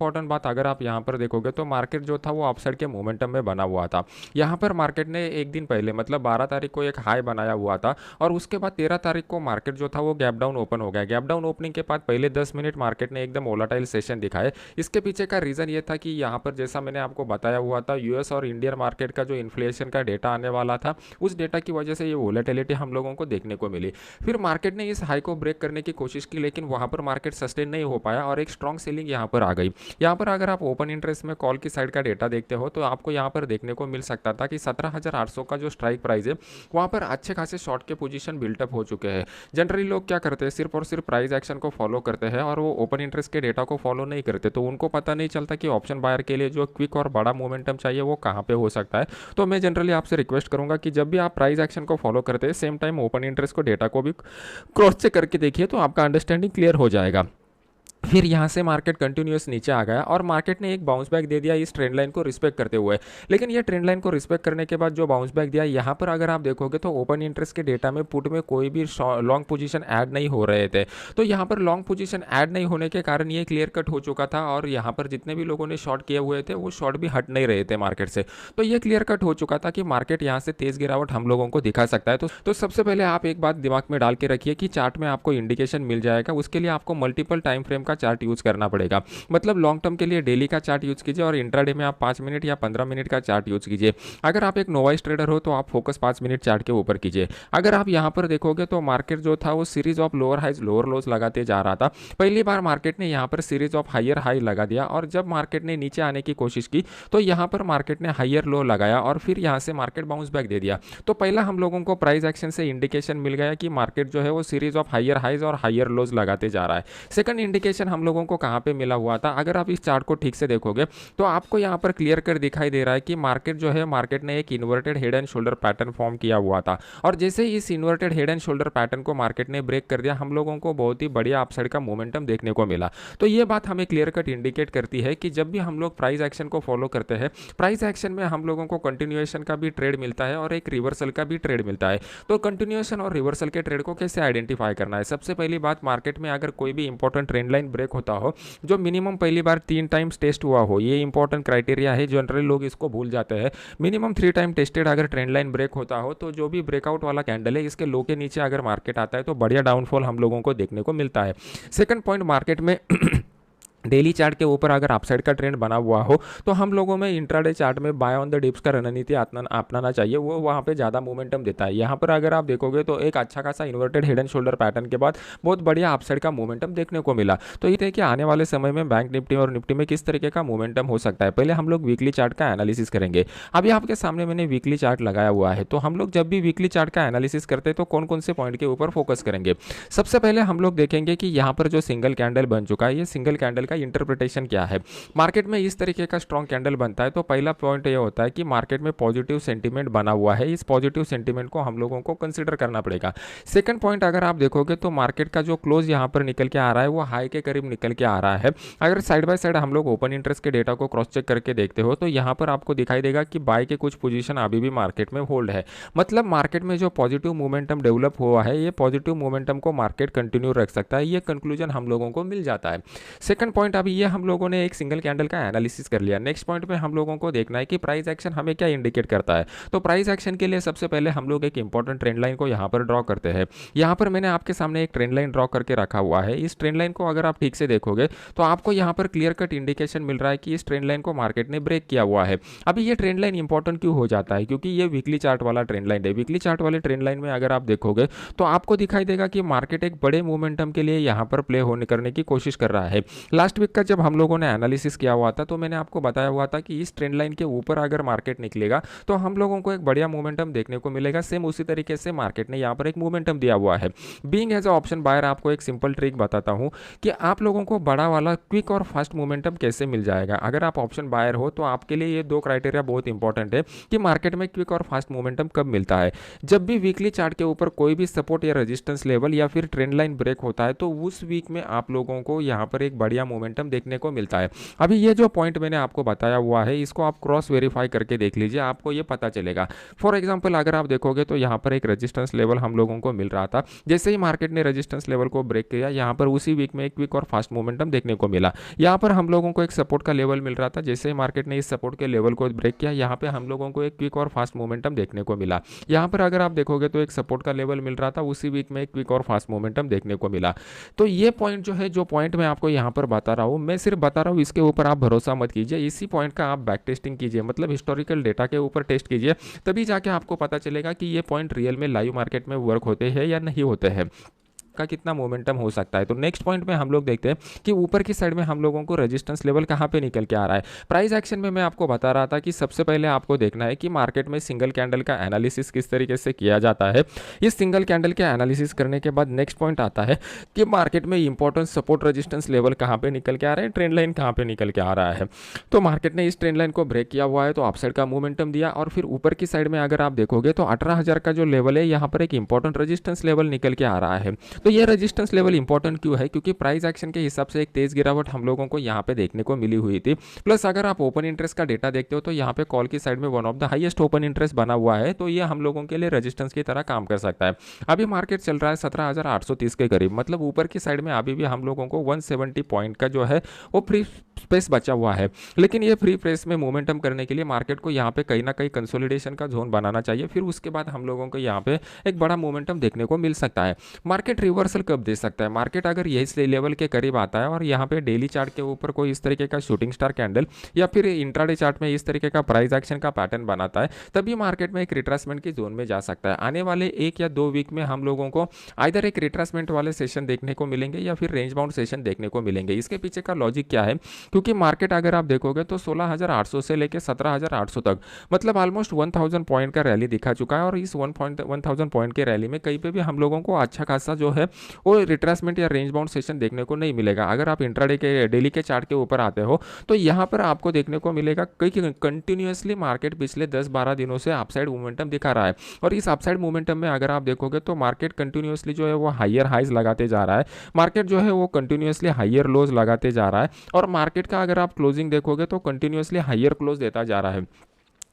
Important बात अगर आप यहाँ पर देखोगे तो मार्केट जो था वो अपसाइड के मोमेंटम में बना हुआ था। यहाँ पर मार्केट ने एक दिन पहले मतलब 12 तारीख को एक हाई बनाया हुआ था और उसके बाद 13 तारीख को मार्केट जो था वो गैप डाउन ओपन हो गया। गैप डाउन ओपनिंग के बाद पहले 10 मिनट मार्केट ने एकदम वोलाटाइल सेशन दिखाए। इसके पीछे का रीज़न ये था कि यहाँ पर जैसा मैंने आपको बताया हुआ था यूएस और इंडियन मार्केट का जो इन्फ्लेशन का डेटा आने वाला था, उस डेटा की वजह से ये वोलेटिलिटी हम लोगों को देखने को मिली। फिर मार्केट ने इस हाई को ब्रेक करने की कोशिश की लेकिन वहाँ पर मार्केट सस्टेन नहीं हो पाया और एक स्ट्रॉन्ग सेलिंग यहाँ पर आ गई। यहाँ पर अगर आप ओपन इंटरेस्ट में कॉल की साइड का डेटा देखते हो तो आपको यहाँ पर देखने को मिल सकता था कि 17,800 का जो स्ट्राइक प्राइस है वहाँ पर अच्छे खासे शॉर्ट के पोजीशन बिल्टअप हो चुके हैं। जनरली लोग क्या करते हैं, सिर्फ और सिर्फ प्राइस एक्शन को फॉलो करते हैं और वो ओपन इंटरेस्ट के डेटा को फॉलो नहीं करते, तो उनको पता नहीं चलता कि ऑप्शन बायर के लिए जो क्विक और बड़ा मोमेंटम चाहिए वो कहाँ पे हो सकता है। तो मैं जनरली आपसे रिक्वेस्ट करूंगा कि जब भी आप प्राइस एक्शन को फॉलो करते हैं सेम टाइम ओपन इंटरेस्ट को डेटा को भी क्रॉस चेक करके देखिए तो आपका अंडरस्टैंडिंग क्लियर हो जाएगा। फिर यहाँ से मार्केट कंटिन्यूस नीचे आ गया और मार्केट ने एक बाउंस बैक दे दिया इस ट्रेंड लाइन को रिस्पेक्ट करते हुए। लेकिन ये ट्रेंड लाइन को रिस्पेक्ट करने के बाद जो बाउंस बैक दिया, यहाँ पर अगर आप देखोगे तो ओपन इंटरेस्ट के डेटा में पुट में कोई भी लॉन्ग पोजीशन ऐड नहीं हो रहे थे। तो यहाँ पर लॉन्ग पोजीशन ऐड नहीं होने के कारण ये क्लियर कट हो चुका था और यहाँ पर जितने भी लोगों ने शॉर्ट किए हुए थे वो शॉर्ट भी हट नहीं रहे थे मार्केट से। तो ये क्लियर कट हो चुका था कि मार्केट यहाँ से तेज गिरावट हम लोगों को दिखा सकता है। तो सबसे पहले आप एक बात दिमाग में डाल के रखिए कि चार्ट में आपको इंडिकेशन मिल जाएगा, उसके लिए आपको मल्टीपल टाइम फ्रेम का चार्ट यूज करना पड़ेगा। मतलब लॉन्ग टर्म के लिए डेली का चार्ट यूज कीजिए और इंट्राडे में आप 5 मिनट या 15 मिनट का चार्ट यूज कीजिए। अगर आप एक नोवाइस ट्रेडर हो तो आप फोकस 5 मिनट चार्ट के ऊपर कीजिए। अगर आप यहाँ पर देखोगे तो मार्केट जो था वो series of lower highs lower lows लगाते जा रहा था। पहली बार मार्केट ने यहाँ पर सीरीज ऑफ हायर हाई लगा दिया और जब मार्केट ने नीचे आने की कोशिश की तो यहाँ पर मार्केट ने हायर लो लगाया और फिर यहाँ से मार्केट बाउंस बैक दे दिया। तो पहला हम लोगों को प्राइस एक्शन से इंडिकेशन मिल गया कि मार्केट जो है वो सीरीज ऑफ हायर हाइज और हायर लोज लगाते जा रहा है। सेकंड इंडिकेशन हम लोगों को कहाँ पे मिला हुआ था, अगर आप इस चार्ट को ठीक से देखोगे तो आपको यहाँ पर क्लियर कर दिखाई दे रहा है कि मार्केट जो है मार्केट ने एक inverted head and shoulder pattern form किया हुआ था और जैसे ही इस inverted head and shoulder pattern को मार्केट ने ब्रेक कर दिया हम लोगों को बहुत ही बढ़िया अपसाइड का मोमेंटम देखने को मिला। तो ये बात हमें क्लियर कट इंडिकेट करती है कि जब भी हम लोग प्राइस एक्शन को फॉलो करते हैं, प्राइस एक्शन में हम लोगों को कंटिन्यूएशन का भी ट्रेड मिलता है और एक रिवर्सल का भी ट्रेड मिलता है। तो कंटिन्यूएशन और रिवर्सल के ट्रेड को कैसे आइडेंटिफाई करना है, सबसे पहली बात मार्केट में अगर कोई भी इंपॉर्टेंट ट्रेंड लाइन ब्रेक होता हो जो मिनिमम पहली बार 3 टाइम्स टेस्ट हुआ हो, ये इंपॉर्टेंट क्राइटेरिया है, जनरली लोग इसको भूल जाते हैं। मिनिमम 3 टाइम टेस्टेड अगर ट्रेंड लाइन ब्रेक होता हो तो जो भी ब्रेकआउट वाला कैंडल है इसके लो के नीचे अगर मार्केट आता है तो बढ़िया डाउनफॉल हम लोगों को देखने को मिलता है। सेकंड पॉइंट, मार्केट में डेली चार्ट के ऊपर अगर अपसाइड का ट्रेंड बना हुआ हो तो हम लोगों में इंट्राडे चार्ट में बाय ऑन द डिप्स का रणनीति अपनाना चाहिए, वो वहाँ पे ज़्यादा मोमेंटम देता है। यहाँ पर अगर आप देखोगे तो एक अच्छा खासा inverted head and shoulder pattern के बाद बहुत बढ़िया अपसाइड का मोमेंटम देखने को मिला। तो ये थे कि आने वाले समय में बैंक निफ्टी और निफ्टी में किस तरीके का मोमेंटम हो सकता है। पहले हम लोग वीकली चार्ट का एनालिसिस करेंगे। अभी आपके सामने मैंने वीकली चार्ट लगाया हुआ है। तो हम लोग जब भी वीकली चार्ट का एनालिसिस करते हैं तो कौन कौन से पॉइंट के ऊपर फोकस करेंगे। सबसे पहले हम लोग देखेंगे कि यहाँ पर जो सिंगल कैंडल बन चुका है, ये सिंगल कैंडल का इंटरप्रिटेशन क्या है। मार्केट में इस तरीके का स्ट्रॉन्ग कैंडल बनता है तो पहला पॉइंट ये होता है कि मार्केट में पॉजिटिव सेंटीमेंट बना हुआ है, इस पॉजिटिव सेंटीमेंट को हम लोगों को कंसीडर करना पड़ेगा। सेकंड पॉइंट, अगर आप देखोगे तो मार्केट का जो क्लोज यहाँ पर निकल के आ रहा है वो हाई के करीब निकल के आ रहा है। अगर साइड बाय साइड हम लोग ओपन इंटरेस्ट के डेटा को क्रॉस चेक करके देखते हो तो यहाँ पर आपको दिखाई देगा कि बाय के कुछ पोजीशन अभी भी मार्केट में होल्ड है। मतलब मार्केट में जो पॉजिटिव मोमेंटम डेवलप हुआ है ये पॉजिटिव मोमेंटम को मार्केट कंटिन्यू रख सकता है, ये कंक्लूजन हम लोगों को मिल जाता है। सेकंड पॉइंट, अभी ये हम लोगों ने एक सिंगल कैंडल का एनालिसिस कर लिया। नेक्स्ट पॉइंट में हम लोगों को देखना है कि प्राइस एक्शन हमें क्या इंडिकेट करता है। तो प्राइस एक्शन के लिए सबसे पहले हम लोग एक इंपॉर्टेंट ट्रेंड लाइन को यहाँ पर ड्रॉ करते हैं। यहाँ पर मैंने आपके सामने एक ट्रेंड लाइन ड्रॉ करके रखा हुआ है। इस ट्रेंड लाइन को अगर आप ठीक से देखोगे तो आपको यहाँ पर क्लियर कट इंडिकेशन मिल रहा है कि इस ट्रेंड लाइन को मार्केट ने ब्रेक किया हुआ है। अभी ये ट्रेंड लाइन इंपॉर्टेंट क्यों हो जाता है, क्योंकि ये वीकली चार्ट वाला ट्रेंड लाइन है। वीकली चार्ट वाले ट्रेंड लाइन में अगर आप देखोगे तो आपको दिखाई देगा कि मार्केट एक बड़े मोमेंटम के लिए यहाँ पर प्ले होने करने की कोशिश कर रहा है। लास्ट वीक का जब हम लोगों ने एनालिसिस किया हुआ था तो मैंने आपको बताया हुआ था कि इस ट्रेंड लाइन के ऊपर अगर मार्केट निकलेगा तो हम लोगों को एक बढ़िया मोमेंटम देखने को मिलेगा। सेम उसी तरीके से मार्केट ने यहाँ पर एक मोमेंटम दिया हुआ है। Being as a option buyer आपको एक सिंपल ट्रिक बताता हूँ कि आप लोगों को बड़ा वाला क्विक और फास्ट मोमेंटम कैसे मिल जाएगा। अगर आप ऑप्शन बायर हो तो आपके लिए ये दो क्राइटेरिया बहुत इंपॉर्टेंट है कि मार्केट में क्विक और फास्ट मोमेंटम कब मिलता है। जब भी वीकली चार्ट के ऊपर कोई भी सपोर्ट या रेजिस्टेंस लेवल या फिर ट्रेंड लाइन ब्रेक होता है तो उस वीक में आप लोगों को यहाँ पर एक बढ़िया मोमेंटम देखने को मिलता है। अभी ये जो पॉइंट मैंने आपको बताया हुआ है, इसको आप क्रॉस वेरीफाई करके देख लीजिए, आपको ये पता चलेगा। फॉर एग्जांपल अगर आप देखोगे तो यहाँ पर एक रेजिस्टेंस लेवल हम लोगों को मिल रहा था, जैसे ही मार्केट ने रेजिस्टेंस लेवल को ब्रेक किया, यहाँ पर उसी वीक में एक क्विक और फास्ट मोमेंटम देखने को मिला। यहाँ पर हम लोगों को एक सपोर्ट का लेवल मिल रहा था, जैसे ही मार्केट ने इस सपोर्ट के लेवल को ब्रेक किया, यहाँ पे हम लोगों को एक क्विक और फास्ट मोमेंटम देखने को मिला। यहाँ पर अगर आप देखोगे तो एक सपोर्ट का लेवल मिल रहा था, उसी वीक में एक क्विक और फास्ट मोमेंटम देखने को मिला। तो ये पॉइंट जो है, जो पॉइंट मैं आपको यहाँ पर बता रहा हूँ, मैं सिर्फ बता रहा हूँ, इसके ऊपर आप भरोसा मत कीजिए। इसी पॉइंट का आप बैक टेस्टिंग कीजिए, मतलब हिस्टोरिकल डेटा के ऊपर टेस्ट कीजिए, तभी जाके आपको पता चलेगा कि ये पॉइंट रियल में लाइव मार्केट में वर्क होते हैं या नहीं होते हैं, का कितना मोमेंटम हो सकता है। तो नेक्स्ट पॉइंट में हम लोग देखते हैं कि ऊपर की साइड में हम लोगों को रेजिस्टेंस लेवल कहाँ पे निकल के आ रहा है। प्राइस एक्शन में मैं आपको बता रहा था कि सबसे पहले आपको देखना है कि मार्केट में सिंगल कैंडल का एनालिसिस किस तरीके से किया जाता है। इस सिंगल कैंडल के एनालिसिस करने के बाद नेक्स्ट पॉइंट आता है कि मार्केट में इंपॉर्टेंट सपोर्ट रेजिस्टेंस लेवल कहाँ पे निकल के आ रहे हैं, ट्रेंड लाइन कहाँ पे निकल के आ रहा है। तो मार्केट ने इस ट्रेंड लाइन को ब्रेक किया हुआ है, तो अपसाइड का मोमेंटम दिया, और फिर ऊपर की साइड में अगर आप देखोगे तो 18,000 का जो लेवल है, यहाँ पर एक इंपॉर्टेंट रेजिस्टेंस लेवल निकल के आ रहा है। तो ये रेजिस्टेंस लेवल इंपॉर्टेंट क्यों है? क्योंकि प्राइस एक्शन के हिसाब से एक तेज गिरावट हम लोगों को यहाँ पे देखने को मिली हुई थी। प्लस अगर आप ओपन इंटरेस्ट का डेटा देखते हो तो यहाँ पे कॉल की साइड में one of the highest open interest बना हुआ है, तो ये हम लोगों के लिए रेजिस्टेंस की तरह काम कर सकता है। अभी मार्केट चल रहा है 17,830 के करीब, मतलब ऊपर की साइड में अभी भी हम लोगों को 170 पॉइंट का जो है वो फ्री स्पेस बचा हुआ है। लेकिन ये फ्री स्पेस में मोमेंटम करने के लिए मार्केट को यहाँ पे कहीं ना कहीं कंसोलिडेशन का जोन बनाना चाहिए, फिर उसके बाद हम लोगों को यहाँ पे एक बड़ा मोमेंटम देखने को मिल सकता है। मार्केट रिवर्सल कब दे सकता है? मार्केट अगर यही लेवल के करीब आता है और यहाँ पे डेली चार्ट के ऊपर कोई इस तरीके का शूटिंग स्टार कैंडल या फिर इंट्राडे चार्ट में इस तरीके का प्राइस एक्शन का पैटर्न बनाता है, तभी मार्केट में एक रिट्रेसमेंट की जोन में जा सकता है। आने वाले 1 या 2 वीक में हम लोगों को आइदर एक रिट्रेसमेंट वाले सेशन देखने को मिलेंगे या फिर रेंज बाउंड सेशन देखने को मिलेंगे। इसके पीछे का लॉजिक क्या है? क्योंकि मार्केट अगर आप देखोगे तो 16,800 से लेकर 17,800 तक, मतलब ऑलमोस्ट 1000 पॉइंट का रैली दिखा चुका है, और इस 1000 पॉइंट के रैली में कहीं पे भी हम लोगों को अच्छा खासा जो है वो रिट्रेसमेंट या रेंज बाउंड सेशन देखने को नहीं मिलेगा। अगर आप इंट्राडे के डेली के चार्ट के ऊपर आते हो तो यहाँ पर आपको देखने को मिलेगा कि कंटिन्यूअसली मार्केट पिछले 10-12 दिनों से अपसाइड मोमेंटम दिखा रहा है, और इस अपसाइड मोमेंटम में अगर आप देखोगे तो मार्केट कंटिन्यूअसली जो है वो हायर हाइज लगाते जा रहा है, मार्केट जो है वो कंटिन्यूअसली हायर लोज लगाते जा रहा है, और मार्केट का अगर आप क्लोजिंग देखोगे तो कंटिन्यूअसली हायर क्लोज देता जा रहा है।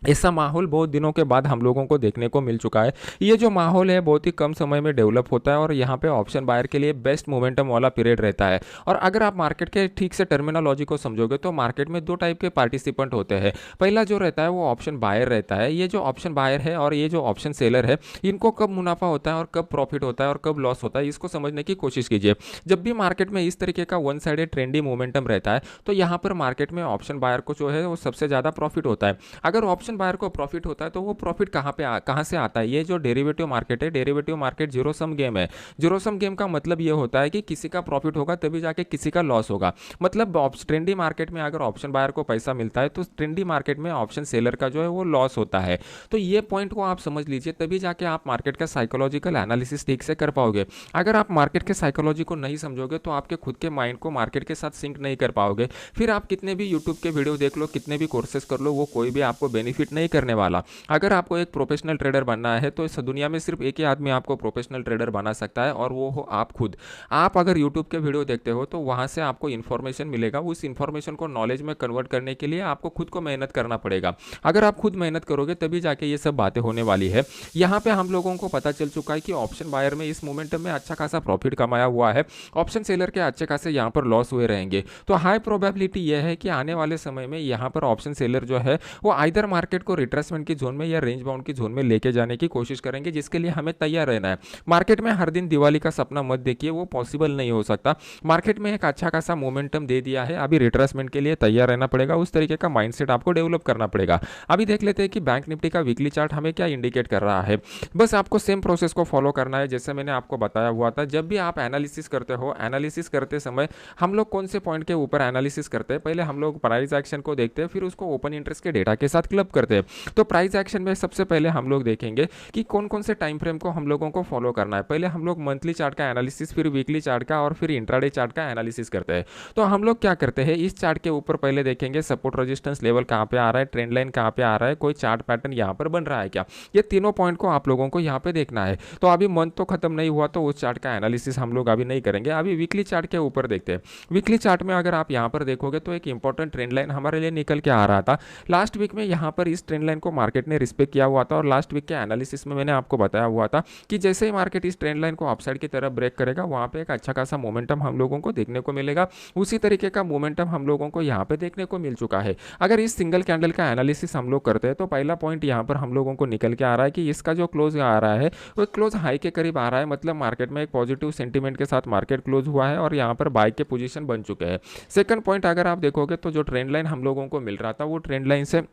ऐसा माहौल बहुत दिनों के बाद हम लोगों को देखने को मिल चुका है। ये जो माहौल है बहुत ही कम समय में डेवलप होता है, और यहाँ पे ऑप्शन बायर के लिए बेस्ट मोमेंटम वाला पीरियड रहता है। और अगर आप मार्केट के ठीक से टर्मिनोलॉजी को समझोगे तो मार्केट में 2 टाइप के पार्टिसिपेंट होते हैं। पहला जो रहता है वो ऑप्शन बायर रहता है। ये जो ऑप्शन बायर है और ये जो ऑप्शन सेलर है, इनको कब मुनाफा होता है और कब प्रॉफिट होता है और कब लॉस होता है, इसको समझने की कोशिश कीजिए। जब भी मार्केट में इस तरीके का वन साइडेड ट्रेंडी मोमेंटम रहता है तो यहाँ पर मार्केट में ऑप्शन बायर को जो है वो सबसे ज़्यादा प्रॉफिट होता है। अगर ऑप्शन बायर को प्रॉफिट होता है तो वो प्रॉफिट कहाँ से आता है? ये जो डेरिवेटिव मार्केट है, derivative market zero sum game है। जीरो सम गेम का मतलब ये होता है कि किसी का प्रॉफिट होगा तभी जाके किसी का लॉस होगा। मतलब ट्रेंडी मार्केट में अगर ऑप्शन बायर को पैसा मिलता है तो ट्रेंडी मार्केट में ऑप्शन सेलर का जो है वो लॉस होता है। तो ये पॉइंट को आप समझ लीजिए, तभी जाके आप मार्केट का साइकोलॉजिकल एनालिसिस ठीक से कर पाओगे। अगर आप मार्केट के साइकोलॉजी को नहीं समझोगे तो आपके खुद के माइंड को मार्केट के साथ सिंक नहीं कर पाओगे। फिर आप कितने भी यूट्यूब के वीडियो देख लो, कितने भी कोर्सेज कर लो, वो कोई भी आपको बेनिफिट नहीं करने वाला। अगर आपको एक प्रोफेशनल ट्रेडर बनना है तो इस दुनिया में सिर्फ एक ही आदमी आपको प्रोफेशनल ट्रेडर बना सकता है, और वो हो आप खुद। आप अगर यूट्यूब के वीडियो देखते हो तो वहां से आपको इन्फॉर्मेशन मिलेगा, उस इन्फॉर्मेशन को नॉलेज में कन्वर्ट करने के लिए आपको खुद को मेहनत करना पड़ेगा। अगर आप खुद मेहनत करोगे तभी जाके ये सब बातें होने वाली है। यहाँ पे हम लोगों को पता चल चुका है कि ऑप्शन बायर में इस मोमेंटम में अच्छा खासा प्रॉफिट कमाया हुआ है, ऑप्शन सेलर के अच्छे खासे यहाँ पर लॉस हुए रहेंगे। तो हाई प्रोबेबिलिटी यह है कि आने वाले समय में यहाँ पर ऑप्शन सेलर जो है वो आइदर मार्केट को रिट्रेसमेंट की जोन में या रेंज बाउंड की जोन में लेके जाने की कोशिश करेंगे, जिसके लिए हमें तैयार रहना है। मार्केट में हर दिन दिवाली का सपना मत देखिए, वो पॉसिबल नहीं हो सकता। मार्केट में एक अच्छा खासा मोमेंटम दे दिया है, अभी रिट्रेसमेंट के लिए तैयार रहना पड़ेगा, उस तरीके का माइंडसेट आपको डेवलप करना पड़ेगा। अभी देख लेते हैं कि बैंक निफ्टी का वीकली चार्ट हमें क्या इंडिकेट कर रहा है। बस आपको सेम प्रोसेस को फॉलो करना है जैसे मैंने आपको बताया हुआ था। जब भी आप एनालिसिस करते हो, एनालिसिस करते समय हम लोग कौन से पॉइंट के ऊपर एनालिसिस करते हैं? पहले हम लोग प्राइस एक्शन को देखते हैं, फिर उसको ओपन इंटरेस्ट के डेटा के साथ क्लब करते हैं। तो प्राइस एक्शन में सबसे पहले हम लोग देखेंगे कि कौन कौन से टाइम फ्रेम को हम लोगों को फॉलो करना है। पहले हम लोग मंथली चार्ट का एनालिसिस, फिर वीकली चार्ट का और फिर इंट्राडे चार्ट का एनालिसिस करते हैं। तो हम लोग क्या करते हैं, इस चार्ट के ऊपर पहले देखेंगे सपोर्ट रेजिस्टेंस लेवल कहाँ पे आ रहा है, ट्रेंड लाइन कहाँ पे आ रहा है, कोई चार्ट पैटर्न यहाँ पर बन रहा है क्या। ये तीनों पॉइंट को आप लोगों को यहाँ पे देखना है। तो अभी मंथ तो खत्म नहीं हुआ, तो उस चार्ट का एनालिसिस हम लोग अभी नहीं करेंगे, अभी वीकली चार्ट के ऊपर देखते हैं। वीकली चार्ट में अगर आप यहाँ पर देखोगे तो एक इंपॉर्टेंट ट्रेंड लाइन हमारे लिए निकल के आ रहा था लास्ट वीक में। यहाँ पर इस ट्रेंड लाइन को मार्केट ने रिस्पेक्ट किया हुआ था और लास्ट वीक के एनालिसिस में मैंने आपको बताया हुआ था कि जैसे ही मार्केट इस ट्रेंड लाइन को अपसाइड की तरफ ब्रेक करेगा, वहाँ पे एक अच्छा खासा मोमेंटम हम लोगों को देखने को मिलेगा। उसी तरीके का मोमेंटम हम लोगों को यहाँ पे देखने को मिल चुका है। अगर इस सिंगल कैंडल का एनालिसिस हम लोग करते हैं तो पहला पॉइंट यहाँ पर हम लोगों को निकल के आ रहा है कि इसका जो क्लोज आ रहा है वो क्लोज हाई के करीब आ रहा है, मतलब मार्केट में एक पॉजिटिव सेंटीमेंट के साथ मार्केट क्लोज हुआ है और यहाँ पर बाय के पोजीशन बन चुके हैं। सेकंड पॉइंट अगर आप देखोगे तो जो ट्रेंड लाइन हम लोगों को मिल रहा था वो ट्रेंड लाइन से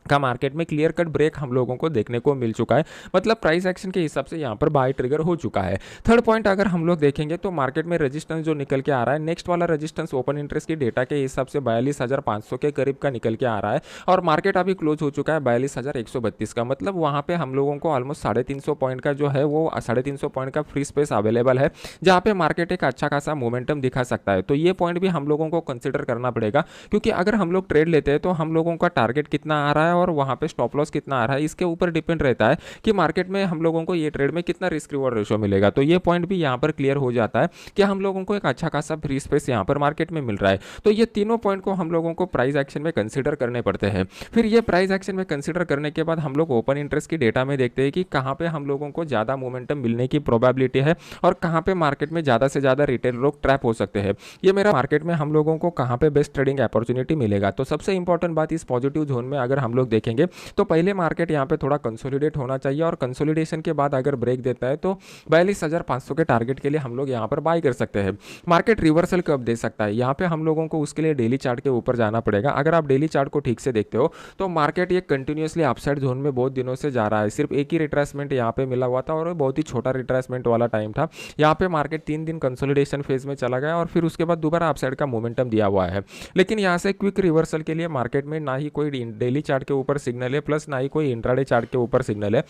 का मार्केट में क्लियर कट ब्रेक हम लोगों को देखने को मिल चुका है, मतलब प्राइस एक्शन के हिसाब से यहाँ पर बाय ट्रिगर हो चुका है। थर्ड पॉइंट अगर हम लोग देखेंगे तो मार्केट में रेजिस्टेंस जो निकल के आ रहा है, नेक्स्ट वाला रेजिस्टेंस ओपन इंटरेस्ट की डेटा के हिसाब से 42,500 के करीब का निकल के आ रहा है और मार्केट अभी क्लोज हो चुका है 42,132 का, मतलब वहाँ पे हम लोगों को ऑलमोस्ट 350 पॉइंट का जो है वो 350 पॉइंट का फ्री स्पेस अवेलेबल है, जहाँ पे मार्केट एक अच्छा खासा मोमेंटम दिखा सकता है। तो ये पॉइंट भी हम लोगों को कंसिडर करना पड़ेगा, क्योंकि अगर हम लोग ट्रेड लेते हैं तो हम लोगों का टारगेट कितना आ रहा है और वहाँ पे स्टॉप लॉस कितना आ रहा है, इसके ऊपर डिपेंड रहता है कि मार्केट में हम लोगों को ये ट्रेड में कितना रिस्क रिवॉर्ड रेशियो मिलेगा। तो ये पॉइंट भी यहाँ पर क्लियर हो जाता है कि हम लोगों को एक अच्छा खासा फ्री स्पेस यहाँ पर मार्केट में मिल रहा है। तो ये तीनों पॉइंट को हम लोगों को प्राइस एक्शन में कंसीडर करने पड़ते हैं। फिर ये प्राइस एक्शन में कंसीडर करने के बाद हम लोग ओपन इंटरेस्ट की डेटा में देखते हैं कि कहाँ पे हम लोगों को ज़्यादा मोमेंटम मिलने की प्रोबेबिलिटी है और कहाँ पे मार्केट में ज़्यादा से ज़्यादा रिटेल लोग ट्रैप हो सकते हैं। ये मेरा मार्केट में हम लोगों को कहाँ पे बेस्ट ट्रेडिंग अपॉर्चुनिटी मिलेगा। तो सबसे इंपॉर्टेंट बात इस पॉजिटिव जोन में अगर हम लोग देखेंगे तो पहले मार्केट यहाँ पे थोड़ा कंसोलिडेट होना चाहिए और कंसोलिडेशन के बाद अगर ब्रेक देता है तो 42,500 के टारगेट के लिए हम लोग यहाँ पर बाय कर सकते हैं। मार्केट रिवर्सल कब दे सकता है, यहाँ पे हम लोगों को उसके लिए डेली चार्ट के ऊपर जाना पड़ेगा। अगर आप डेली चार्ट को ठीक से देखते हो तो मार्केट ये कंटिन्यूसली अपसाइड जोन में बहुत दिनों से जा रहा है। सिर्फ एक ही रिट्रेसमेंट यहाँ पे मिला हुआ था और बहुत ही छोटा रिट्रेसमेंट वाला टाइम था। यहाँ पे मार्केट 3 दिन कंसोलिडेशन फेज में चला गया और फिर उसके बाद दोबारा अपसाइड का मोमेंटम दिया हुआ है। लेकिन यहाँ से क्विक रिवर्सल के लिए मार्केट में ना ही कोई डेली चार्ट के ऊपर सिग्नल है, प्लस ना ही कोई इंट्राडे चार्ट के ऊपर सिग्नल है।